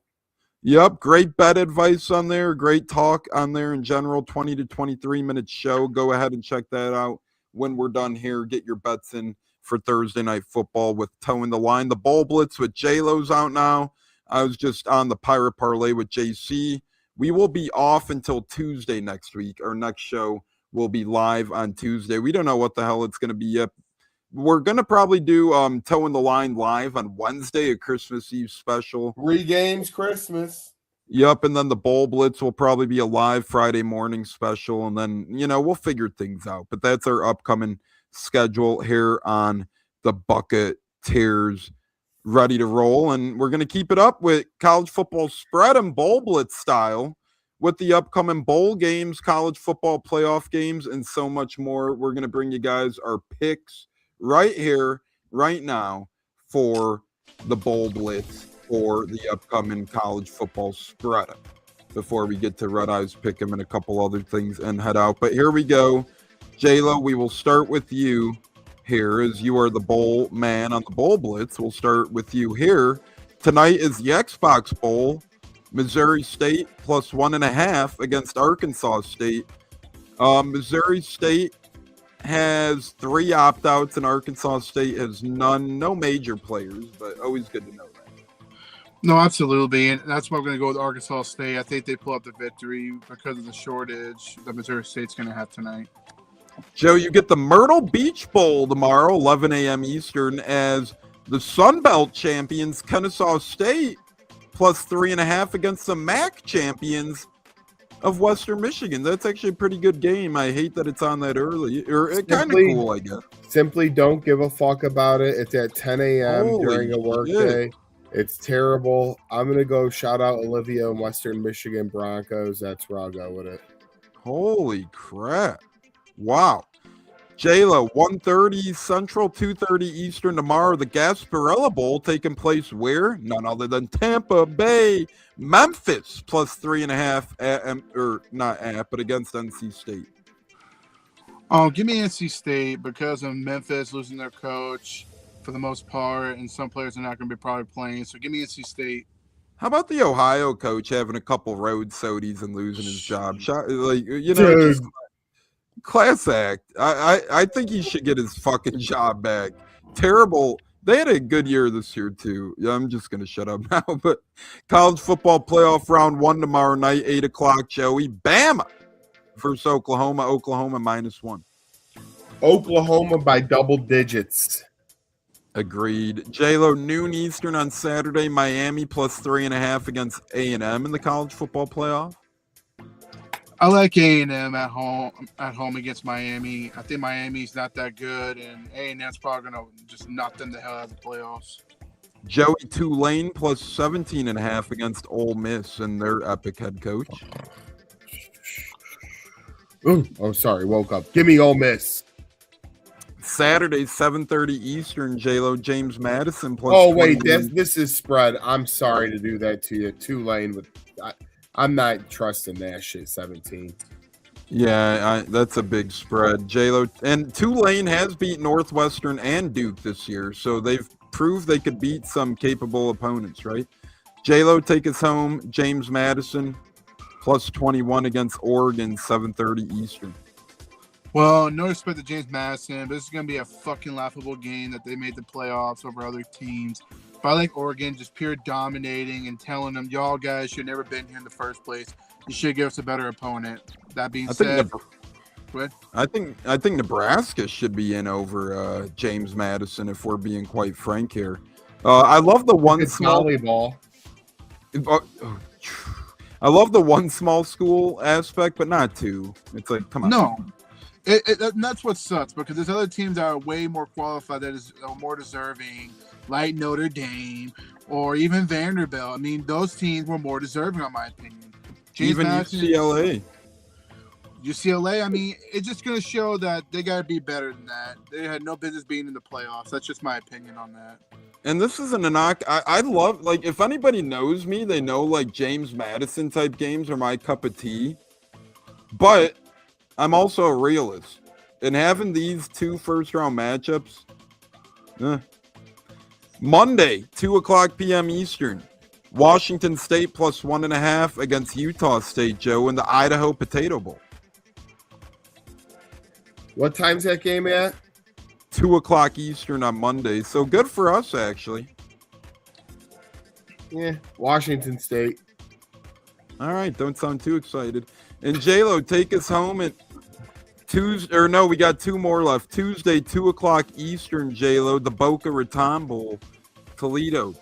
Speaker 1: Yep, great bet advice on there. Great talk on there in general. 20 to 23 minute show. Go ahead and check that out when we're done here. Get your bets in for Thursday Night Football with Towing the Line. The Bowl Blitz with J-Lo's out now. I was just on the Pirate Parlay with JC. We will be off until Tuesday next week. Our next show will be live on Tuesday. We don't know what the hell it's going to be yet. We're going to probably do Towing the Line live on Wednesday, a Christmas Eve special.
Speaker 8: 3 games Christmas.
Speaker 1: Yep, and then the Bowl Blitz will probably be a live Friday morning special, and then, we'll figure things out. But that's our upcoming schedule here on the Buccateers. Ready to roll, and we're going to keep it up with college football spread and Bowl Blitz style with the upcoming bowl games, college football playoff games, and so much more. We're going to bring you guys our picks right here, right now for the Bowl Blitz for the upcoming college football spread before we get to Red Eyes Pick'em and a couple other things and head out. But here we go. J-Lo, we will start with you. Here, as you are the bowl man on the Bowl Blitz. We'll start with you here. Tonight is the Xbox Bowl. Missouri State plus 1.5 against Arkansas State. Missouri State has 3 opt-outs and Arkansas State has none. No major players, but always good to know that.
Speaker 7: No, absolutely, and that's why I'm going to go with Arkansas State. I think they pull up the victory because of the shortage that Missouri State's going to have tonight.
Speaker 1: Joe, you get the Myrtle Beach Bowl tomorrow, 11 a.m. Eastern, as the Sun Belt champions, Kennesaw State, plus 3.5 against the MAC champions of Western Michigan. That's actually a pretty good game. I hate that it's on that early, or it's kind of cool, I guess.
Speaker 6: Simply don't give a fuck about it. It's at 10 a.m. during a work day. It's terrible. I'm going to go shout out Olivia and Western Michigan Broncos. That's where I'll go with it.
Speaker 1: Holy crap. Wow. J-Lo, 1:30 Central, 2:30 Eastern tomorrow. The Gasparilla Bowl taking place where? None other than Tampa Bay, Memphis, plus 3.5 or not at, but against NC State.
Speaker 7: Oh, give me NC State because of Memphis losing their coach for the most part, and some players are not going to be probably playing. So give me NC State.
Speaker 1: How about the Ohio coach having a couple road sodies and losing his job? Just class act. I think he should get his fucking job back. Terrible. They had a good year this year too. Yeah, I'm just gonna shut up now. But college football playoff round 1 tomorrow night, 8 o'clock. Joey, Bama versus Oklahoma. Oklahoma -1.
Speaker 6: Oklahoma by double digits.
Speaker 1: Agreed. J-Lo, noon Eastern on Saturday. Miami plus 3.5 against A&M in the college football playoff.
Speaker 7: I like A&M at home against Miami. I think Miami's not that good, and A&M's probably going to just knock them the hell out of the playoffs.
Speaker 1: Joey, Tulane plus 17.5 against Ole Miss and their epic head coach.
Speaker 6: Ooh, oh, sorry. Woke up. Give me Ole Miss.
Speaker 1: Saturday, 7:30 Eastern, J-Lo, James Madison plus.
Speaker 6: Oh, wait. This is spread. I'm sorry to do that to you. Tulane with. I'm not trusting that shit. 17.
Speaker 1: Yeah, that's a big spread. J-Lo and Tulane has beat Northwestern and Duke this year, so they've proved they could beat some capable opponents, right? J-Lo take us home. James Madison plus 21 against Oregon, 7:30 Eastern.
Speaker 7: Well, no respect to James Madison, but this is going to be a fucking laughable game that they made the playoffs over other teams. But I like Oregon just pure dominating and telling them, y'all guys should never been here in the first place. You should give us a better opponent. That being said,
Speaker 1: I think Nebraska should be in over James Madison if we're being quite frank here. I love the one small
Speaker 6: volleyball.
Speaker 1: I love the one small school aspect, but not two. It's like, come on.
Speaker 7: No. And that's what sucks because there's other teams that are way more qualified that is more deserving, like Notre Dame or even Vanderbilt. I mean, those teams were more deserving, in my opinion.
Speaker 1: Even UCLA.
Speaker 7: UCLA, I mean, it's just going to show that they got to be better than that. They had no business being in the playoffs. That's just my opinion on that.
Speaker 1: And this isn't a knock. I love, like, if anybody knows me, they know, like, James Madison type games are my cup of tea. But I'm also a realist. And having these 2 first-round matchups, Monday, 2 o'clock p.m. Eastern, Washington State plus 1.5 against Utah State, Joe, in the Idaho Potato Bowl.
Speaker 6: What time's that game at?
Speaker 1: 2 o'clock Eastern on Monday. So good for us, actually.
Speaker 6: Yeah, Washington State.
Speaker 1: All right, don't sound too excited. And J-Lo, take us home at Tuesday. Or no, we got 2 more left. Tuesday, 2 o'clock Eastern, J-Lo, the Boca Raton Bowl, Toledo,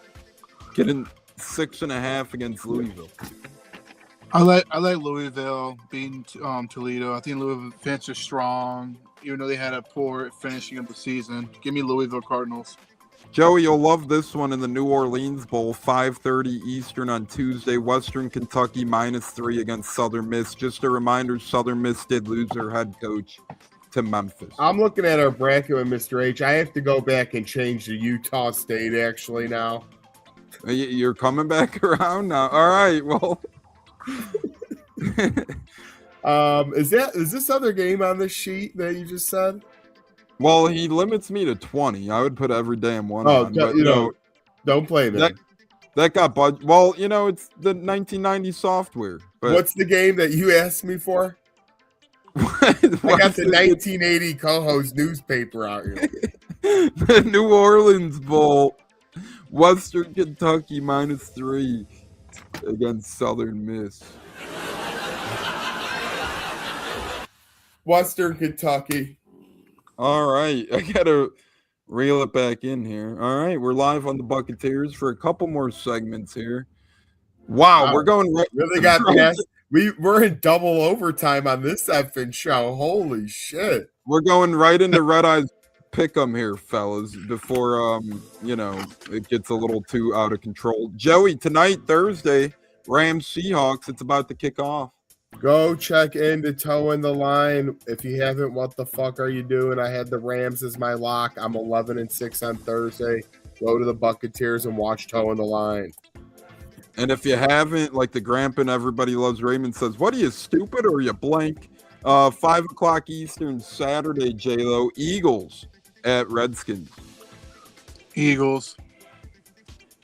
Speaker 1: getting 6.5 against Louisville.
Speaker 7: I like Louisville beating Toledo. I think Louisville fans are strong, even though they had a poor finishing of the season. Give me Louisville Cardinals.
Speaker 1: Joey, you'll love this one in the New Orleans Bowl, 5:30 Eastern on Tuesday. Western Kentucky -3 against Southern Miss. Just a reminder, Southern Miss did lose their head coach to Memphis.
Speaker 6: I'm looking at our bracket with Mr. H. I have to go back and change to Utah State actually now.
Speaker 1: You're coming back around now. All right, well.
Speaker 6: Is this other game on this sheet that you just said?
Speaker 1: Well, he limits me to 20. I would put every damn one
Speaker 6: on.
Speaker 1: But,
Speaker 6: don't play that.
Speaker 1: That got budget. Well, it's the 1990 software. But
Speaker 6: what's the game that you asked me for? I got the 1980 co-host newspaper out here.
Speaker 1: The New Orleans Bowl. Western Kentucky -3 against Southern Miss.
Speaker 6: Western Kentucky.
Speaker 1: All right. I got to reel it back in here. All right. We're live on the Buccateers for a couple more segments here. Wow. We're going right.
Speaker 6: Really got past. We're in double overtime on this effing show. Holy shit.
Speaker 1: We're going right into Red Eyes Pick'em here, fellas, before it gets a little too out of control. Joey, tonight, Thursday, Rams Seahawks. It's about to kick off.
Speaker 6: Go check into Toeing the Line. If you haven't, what the fuck are you doing? I had the Rams as my lock. I'm 11-6 on Thursday. Go to the Buccateers and watch Toeing the Line.
Speaker 1: And if you haven't, like the Grampin' Everybody Loves Raymond says, what are you, stupid or are you blank? 5 o'clock Eastern, Saturday, J-Lo. Eagles at Redskins.
Speaker 7: Eagles.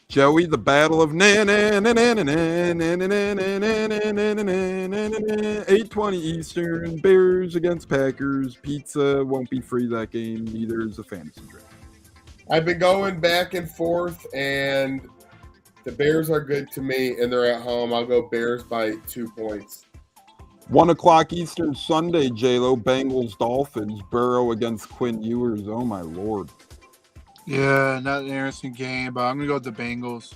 Speaker 1: Joey, the battle of 8:20 Eastern. Bears against Packers. Pizza won't be free that game. Neither is a fantasy draft.
Speaker 6: I've been going back and forth, and the Bears are good to me, and they're at home. I'll go Bears by 2 points.
Speaker 1: 1 o'clock Eastern Sunday, J-Lo. Bengals, Dolphins. Burrow against Quinn Ewers. Oh, my Lord.
Speaker 7: Yeah, not an interesting game, but I'm going to go with the Bengals.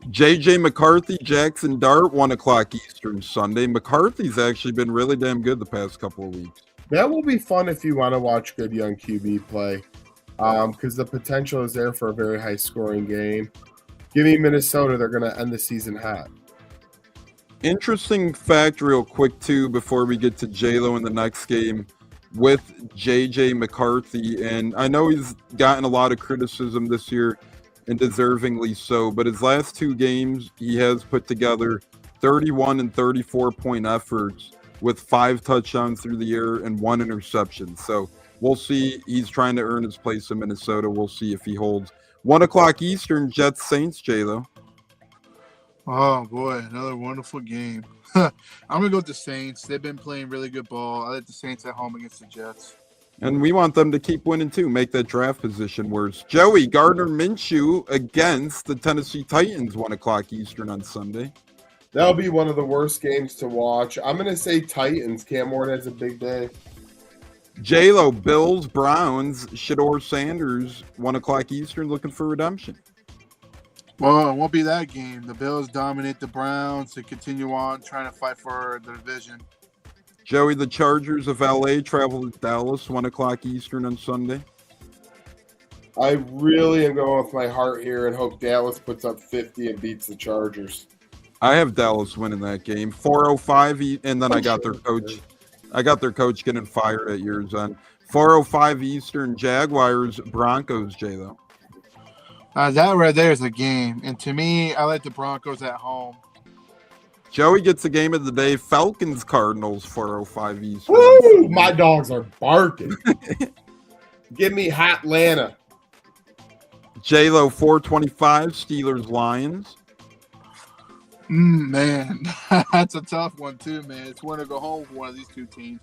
Speaker 1: J.J. McCarthy, Jackson Dart, 1 o'clock Eastern Sunday. McCarthy's actually been really damn good the past couple of weeks.
Speaker 6: That will be fun if you want to watch good young QB play, because the potential is there for a very high-scoring game. Give me Minnesota. They're going to end the season hot.
Speaker 1: Interesting fact real quick, too, before we get to J-Lo in the next game with J.J. McCarthy. And I know he's gotten a lot of criticism this year, and deservingly so. But his last 2 games, he has put together 31 and 34-point efforts with 5 touchdowns through the air and 1 interception. So we'll see. He's trying to earn his place in Minnesota. We'll see if he holds. 1 o'clock Eastern, Jets Saints, J-Lo.
Speaker 7: Oh, boy, another wonderful game. I'm going to go with the Saints. They've been playing really good ball. I like the Saints at home against the Jets.
Speaker 1: And we want them to keep winning, too. Make that draft position worse. Joey, Gardner Minshew against the Tennessee Titans, 1 o'clock Eastern on Sunday.
Speaker 6: That'll be one of the worst games to watch. I'm going to say Titans. Cam Ward has a big day.
Speaker 1: J-Lo, Bills, Browns, Shador Sanders, 1 o'clock Eastern, looking for redemption.
Speaker 7: Well, it won't be that game. The Bills dominate the Browns to continue on trying to fight for the division.
Speaker 1: Joey, the Chargers of L.A. travel to Dallas, 1 o'clock Eastern on Sunday.
Speaker 6: I really am going with my heart here and hope Dallas puts up 50 and beats the Chargers.
Speaker 1: I have Dallas winning that game. 4:05, and then I got their coach. I got their coach getting fired at year's end. 4:05 Eastern, Jaguars, Broncos, J-Lo.
Speaker 7: That right there is a game. And to me, I like the Broncos at home.
Speaker 1: Joey gets the game of the day. Falcons, Cardinals, 4:05 Eastern.
Speaker 6: Woo! My dogs are barking. Give me hot Atlanta.
Speaker 1: J-Lo, 4:25, Steelers, Lions.
Speaker 7: Man, that's a tough one too, man. It's one to go home for one of these two teams.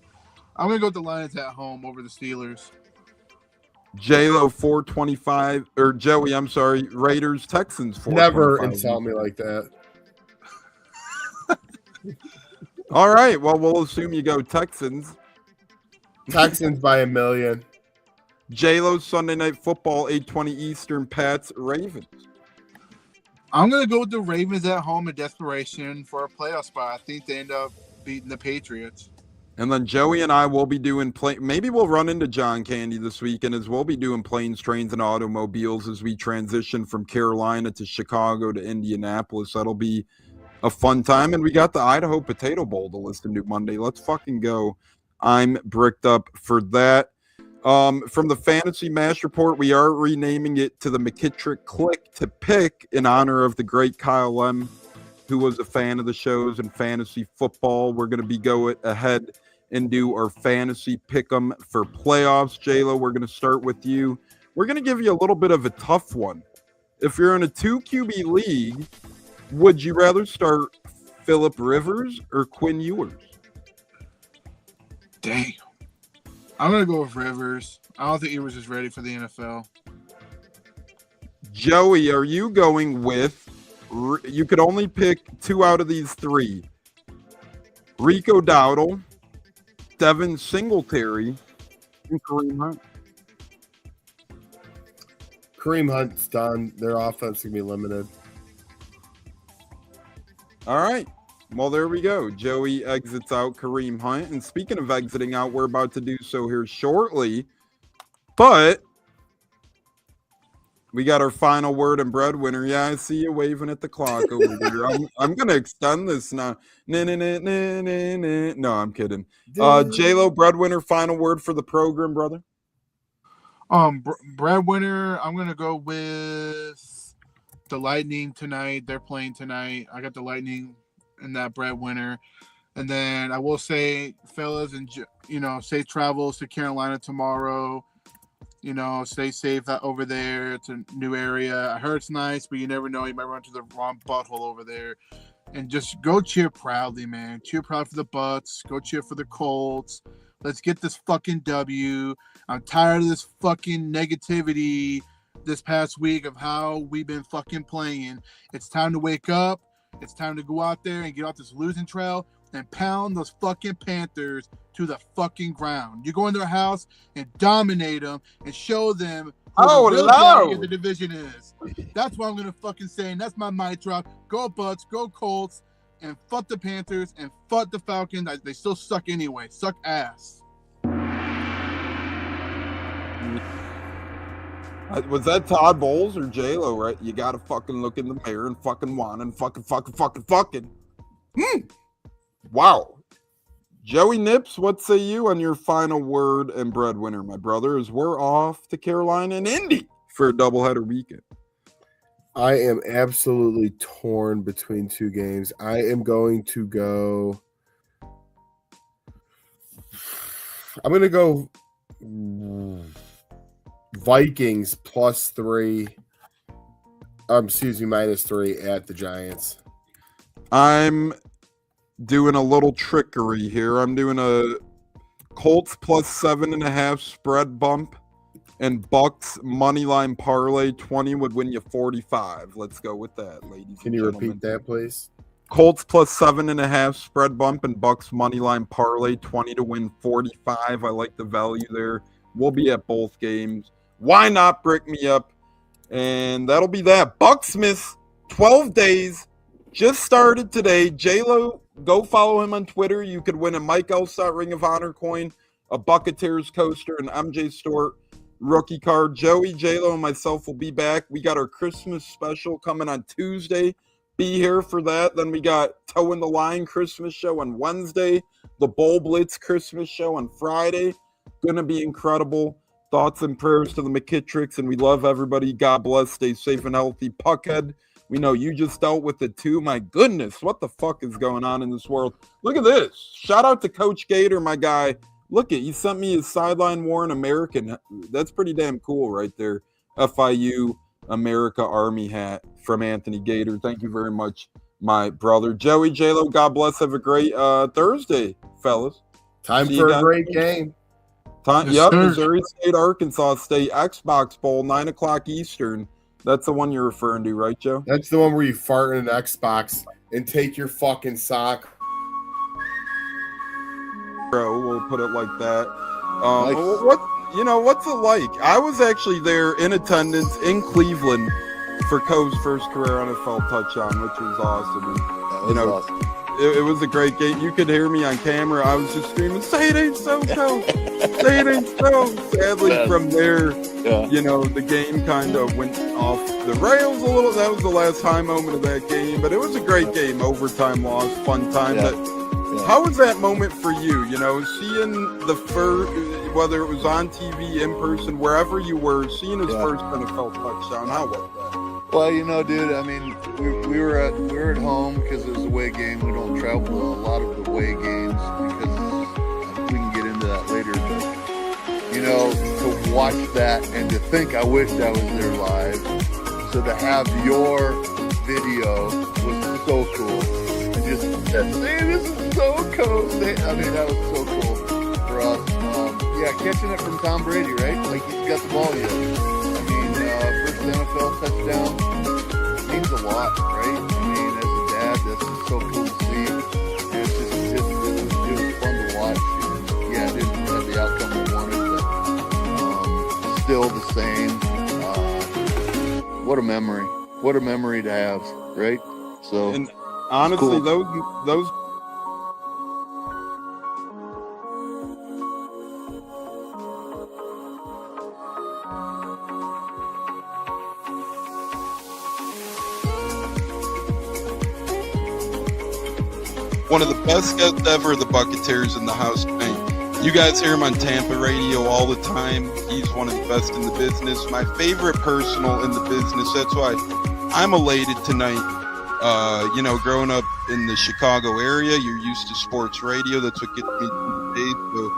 Speaker 7: I'm going to go with the Lions at home over the Steelers.
Speaker 1: J-Lo, 4:25, or Joey, I'm sorry, Raiders, Texans, 4:25.
Speaker 6: Never insult me like that.
Speaker 1: All right, well, we'll assume you go Texans.
Speaker 6: Texans by a million.
Speaker 1: J-Lo, Sunday Night Football, 8:20 Eastern, Pats, Ravens.
Speaker 7: I'm going to go with the Ravens at home in desperation for a playoff spot. I think they end up beating the Patriots.
Speaker 1: And then Joey and I will be doing maybe we'll run into John Candy this weekend as we'll be doing planes, trains, and automobiles as we transition from Carolina to Chicago to Indianapolis. That'll be a fun time. And we got the Idaho Potato Bowl to listen to Monday. Let's fucking go. I'm bricked up for that. From the Fantasy Mash Report, we are renaming it to the Mckittrick Click to Pick in honor of the great Kyle M., who was a fan of the shows and fantasy football. We're going to be going ahead and do our fantasy pick'em for playoffs. J-Lo, we're going to start with you. We're going to give you a little bit of a tough one. If you're in a 2 QB league, would you rather start Phillip Rivers or Quinn Ewers?
Speaker 7: Dang. I'm going to go with Rivers. I don't think Rivers is ready for the NFL.
Speaker 1: Joey, are you going with, you could only pick 2 out of these 3. Rico Dowdle, Devin Singletary, and Kareem Hunt.
Speaker 6: Kareem Hunt's done. Their offense can be limited.
Speaker 1: All right. Well, there we go. Joey exits out Kareem Hunt. And speaking of exiting out, we're about to do so here shortly. But we got our final word and breadwinner. Yeah, I see you waving at the clock over there. I'm going to extend this now. No, I'm kidding. J-Lo, breadwinner, final word for the program, brother.
Speaker 7: Breadwinner, I'm going to go with the Lightning tonight. They're playing tonight. I got the Lightning in that breadwinner. And then I will say, fellas, and safe travels to Carolina tomorrow. Stay safe over there. It's a new area. I heard it's nice, but you never know. You might run to the wrong butthole over there. And just go cheer proudly, man. Cheer proud for the Bucs. Go cheer for the Colts. Let's get this fucking W. I'm tired of this fucking negativity this past week of how we've been fucking playing. It's time to wake up. It's time to go out there and get off this losing trail and pound those fucking Panthers to the fucking ground. You go in their house and dominate them and show them who the real champion of the division is. That's what I'm going to fucking say, and that's my mic drop. Go Bucs, go Colts, and fuck the Panthers and fuck the Falcons. They still suck anyway. Suck ass.
Speaker 1: Was that Todd Bowles or J-Lo, right? You got to fucking look in the mirror and fucking want and fucking. Wow. Joey Nips, what say you on your final word and breadwinner, my brother, as we're off to Carolina and Indy for a doubleheader weekend?
Speaker 6: I am absolutely torn between 2 games. I am going to go. I'm going to go Vikings -3. -3 at the Giants.
Speaker 1: I'm doing a little trickery here. I'm doing a Colts +7.5 spread bump and Bucs moneyline parlay. 20 would win you 45. Let's go with that, ladies.
Speaker 6: Can you repeat that, please?
Speaker 1: Colts +7.5 spread bump and Bucs moneyline parlay. 20 to win 45. I like the value there. We'll be at both games. Why not brick me up? And that'll be that. Bucksmith, 12 days, just started today. J-Lo, go follow him on Twitter. You could win a Mike Elstott Ring of Honor coin, a Buccateers coaster, an MJ Stewart rookie card. Joey, J-Lo, and myself will be back. We got our Christmas special coming on Tuesday. Be here for that. Then we got Toe in the Line Christmas show on Wednesday. The Bowl Blitz Christmas show on Friday. Going to be incredible. Thoughts and prayers to the Mckittricks, and we love everybody. God bless. Stay safe and healthy. Puckhead, we know you just dealt with it too. My goodness, what the fuck is going on in this world? Look at this. Shout out to Coach Gator, my guy. Look he sent me his sideline Warren American. That's pretty damn cool right there. FIU America Army hat from Anthony Gator. Thank you very much, my brother. Joey, J-Lo, God bless. Have a great Thursday, fellas.
Speaker 6: Time for a great game.
Speaker 1: Missouri State, Arkansas State, Xbox Bowl, 9 o'clock Eastern. That's the one you're referring to, right, Joe?
Speaker 6: That's the one where you fart in an Xbox and take your fucking sock.
Speaker 1: Bro, we'll put it like that. What's it like? I was actually there in attendance in Cleveland for Coe's first career NFL touchdown, which was awesome. And,
Speaker 2: Awesome.
Speaker 1: It was a great game. You could hear me on camera. I was just screaming, "Say it ain't so, Coe! Say it ain't so!" Sadly, from there, the game kind of went off the rails a little. That was the last high moment of that game, but it was a great game. Overtime loss, fun time.
Speaker 2: Yeah.
Speaker 1: How was that moment for you? Seeing the first, whether it was on TV, in person, wherever you were, seeing his first NFL touchdown. How was that?
Speaker 2: Well, dude, I mean, we were at home because it was a away game. We don't travel to a lot of the away games because we can get into that later. But, to watch that and to think I wished I was there live. So to have your video was so cool. And just say, this is so cool. That was so cool for catching it from Tom Brady, right? Like he's got the ball yet. I mean, first NFL touchdown means a lot, right? I mean, as a dad, that's just so cool to see. And it's just it was fun to watch. And yeah, it didn't have the outcome we wanted, but still the same. What a memory! What a memory to have, right? So,
Speaker 1: And honestly,
Speaker 2: cool.
Speaker 1: those one of the best guests ever, the Buccateers in the house tonight. You guys hear him on Tampa radio all the time. He's one of the best in the business. My favorite personal in the business. That's why I'm elated tonight. Growing up in the Chicago area, you're used to sports radio. That's what gets me through the day. So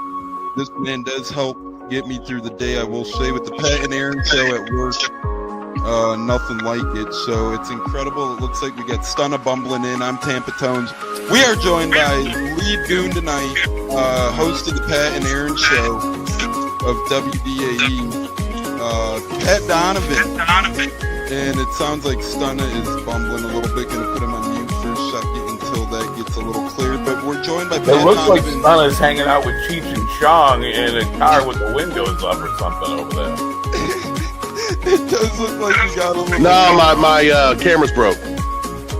Speaker 1: this man does help get me through the day, I will say, with the Pat and Aaron show at work. Nothing like it. So it's incredible. It looks like we got Stunna bumbling in. I'm Tampa Tones. We are joined by lead goon tonight, host of the Pat and Aaron show of WDAE, Pat Donovan. And it sounds like Stunna is bumbling a little bit. Going to put him on mute for a second until that gets a little clear. But we're joined by Pat
Speaker 3: It looks like
Speaker 1: Donovan.
Speaker 3: Stunna's hanging out with Cheech and Chong in a car with the windows up or something over there.
Speaker 1: It does look like he got a little.
Speaker 4: No, my camera's broke.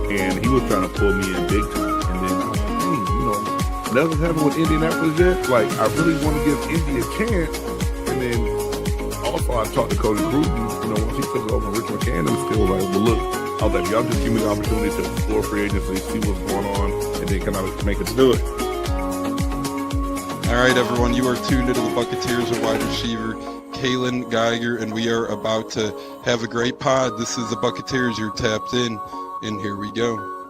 Speaker 5: And he was trying to pull me in big time. And then I was like, dang, nothing's happened with Indianapolis yet. Like, I really want to give Indy a chance. And then also I talked to Cody Gruden, once he took over Rich McCann, and still like, well, look, I was like, y'all just give me the opportunity to explore free agency, see what's going on, and then can I make us do it.
Speaker 1: All right, everyone, you are tuned into the Buccateers at wide receiver, Kalen Geiger, and we are about to have a great pod. This is the Buccateers. You're tapped in, and here we go.